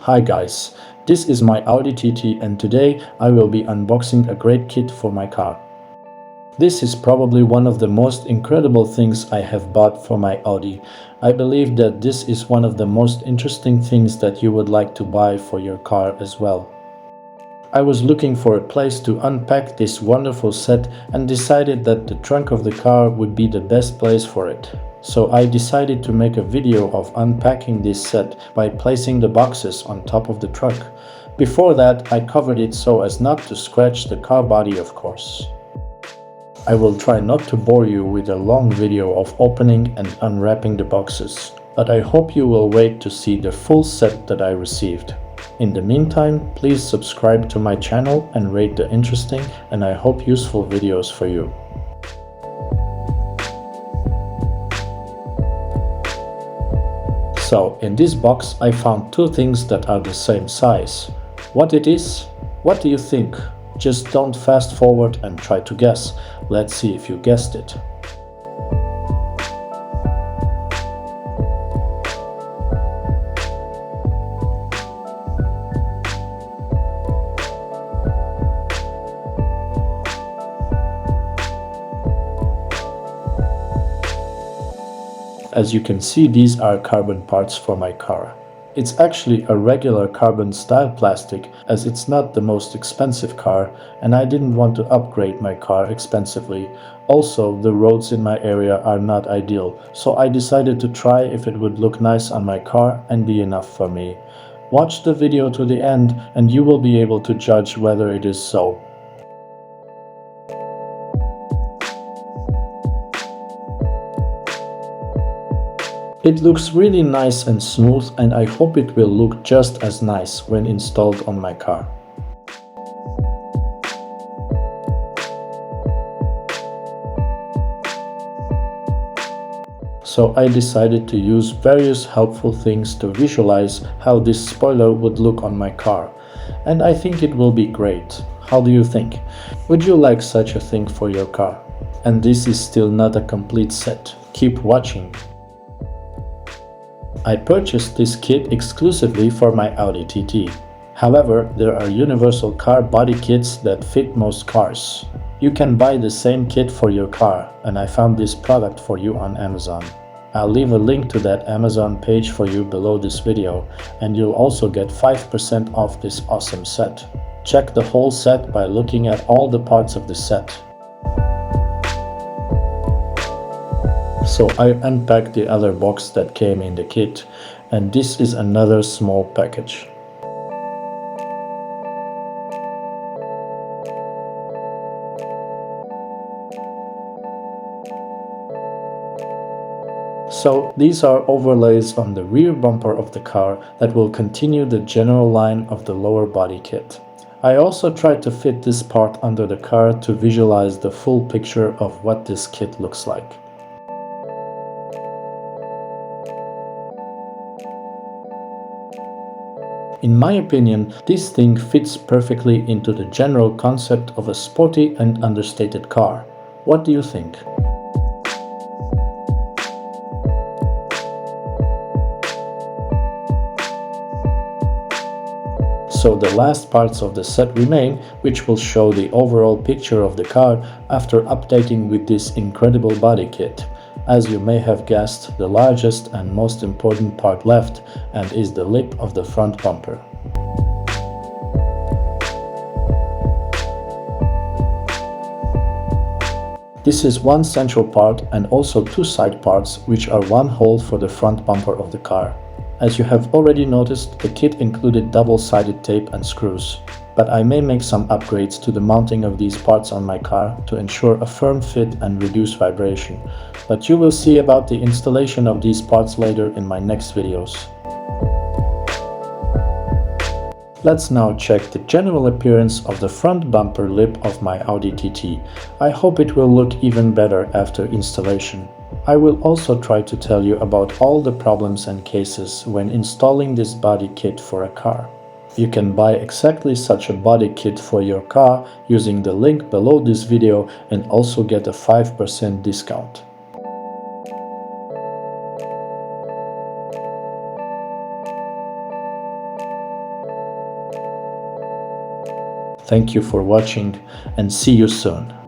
Hi guys, this is my Audi TT and today I will be unboxing a great kit for my car. This is probably one of the most incredible things I have bought for my Audi. I believe that this is one of the most interesting things that you would like to buy for your car as well. I was looking for a place to unpack this wonderful set and decided that the trunk of the car would be the best place for it. So I decided to make a video of unpacking this set by placing the boxes on top of the trunk. Before that, I covered it so as not to scratch the car body, of course. I will try not to bore you with a long video of opening and unwrapping the boxes, but I hope you will wait to see the full set that I received. In the meantime, please subscribe to my channel and rate the interesting and I hope useful videos for you. So, in this box I found two things that are the same size. What it is? What do you think? Just don't fast forward and try to guess. Let's see if you guessed it. As you can see, these are carbon parts for my car. It's actually a regular carbon style plastic as it's not the most expensive car and I didn't want to upgrade my car expensively. Also, the roads in my area are not ideal, so I decided to try if it would look nice on my car and be enough for me. Watch the video to the end and you will be able to judge whether it is so. It looks really nice and smooth and I hope it will look just as nice when installed on my car. So I decided to use various helpful things to visualize how this spoiler would look on my car. And I think it will be great. How do you think? Would you like such a thing for your car? And this is still not a complete set. Keep watching. I purchased this kit exclusively for my Audi TT. However, there are universal car body kits that fit most cars. You can buy the same kit for your car, and I found this product for you on Amazon. I'll leave a link to that Amazon page for you below this video, and you'll also get 5% off this awesome set. Check the whole set by looking at all the parts of the set. So I unpacked the other box that came in the kit, and this is another small package. So these are overlays on the rear bumper of the car that will continue the general line of the lower body kit. I also tried to fit this part under the car to visualize the full picture of what this kit looks like. In my opinion, this thing fits perfectly into the general concept of a sporty and understated car. What do you think? So the last parts of the set remain, which will show the overall picture of the car after updating with this incredible body kit. As you may have guessed, the largest and most important part left and is the lip of the front bumper. This is one central part and also two side parts, which are one hole for the front bumper of the car. As you have already noticed, the kit included double-sided tape and screws, but I may make some upgrades to the mounting of these parts on my car to ensure a firm fit and reduce vibration, but you will see about the installation of these parts later in my next videos. Let's now check the general appearance of the front bumper lip of my Audi TT. I hope it will look even better after installation. I will also try to tell you about all the problems and cases when installing this body kit for a car. You can buy exactly such a body kit for your car using the link below this video and also get a 5% discount. Thank you for watching and see you soon.